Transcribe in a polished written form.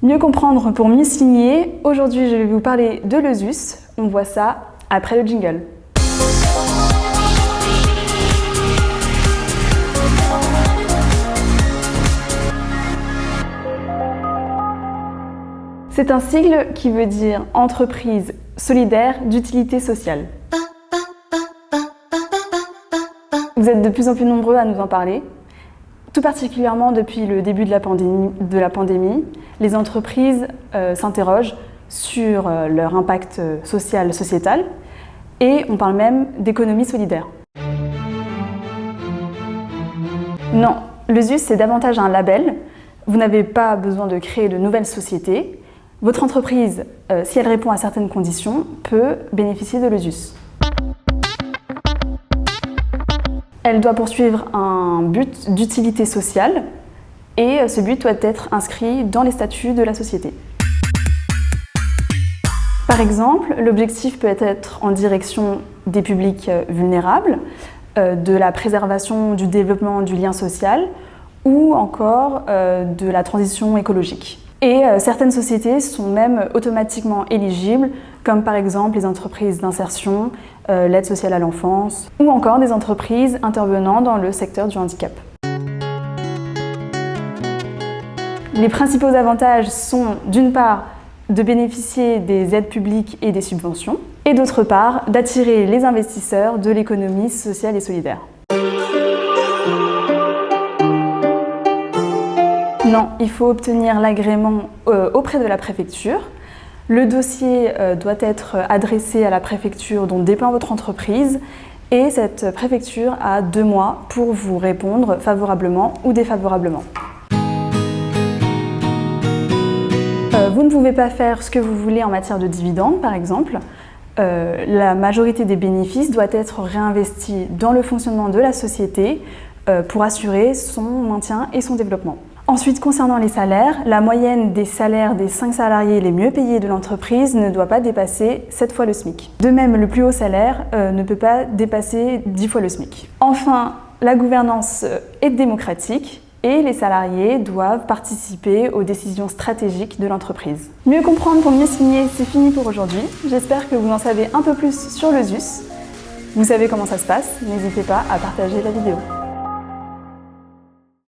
Mieux comprendre pour mieux signer, aujourd'hui je vais vous parler de l'ESUS. On voit ça après le jingle. C'est un sigle qui veut dire entreprise solidaire d'utilité sociale. Vous êtes de plus en plus nombreux à nous en parler. Tout particulièrement depuis le début de la pandémie, les entreprises s'interrogent sur leur impact social, sociétal, et on parle même d'économie solidaire. Non, l'ESUS c'est davantage un label. Vous n'avez pas besoin de créer de nouvelles sociétés. Votre entreprise, si elle répond à certaines conditions, peut bénéficier de l'ESUS. Elle doit poursuivre un but d'utilité sociale et ce but doit être inscrit dans les statuts de la société. Par exemple, l'objectif peut être en direction des publics vulnérables, de la préservation du développement du lien social ou encore de la transition écologique. Et certaines sociétés sont même automatiquement éligibles, comme par exemple les entreprises d'insertion, l'aide sociale à l'enfance, ou encore des entreprises intervenant dans le secteur du handicap. Les principaux avantages sont d'une part de bénéficier des aides publiques et des subventions, et d'autre part d'attirer les investisseurs de l'économie sociale et solidaire. Non, il faut obtenir l'agrément auprès de la préfecture. Le dossier doit être adressé à la préfecture dont dépend votre entreprise et cette préfecture a 2 mois pour vous répondre favorablement ou défavorablement. Vous ne pouvez pas faire ce que vous voulez en matière de dividendes, par exemple. La majorité des bénéfices doit être réinvestie dans le fonctionnement de la société pour assurer son maintien et son développement. Ensuite, concernant les salaires, la moyenne des salaires des 5 salariés les mieux payés de l'entreprise ne doit pas dépasser 7 fois le SMIC. De même, le plus haut salaire ne peut pas dépasser 10 fois le SMIC. Enfin, la gouvernance est démocratique et les salariés doivent participer aux décisions stratégiques de l'entreprise. Mieux comprendre pour mieux signer, c'est fini pour aujourd'hui. J'espère que vous en savez un peu plus sur l'ESUS. Vous savez comment ça se passe, n'hésitez pas à partager la vidéo.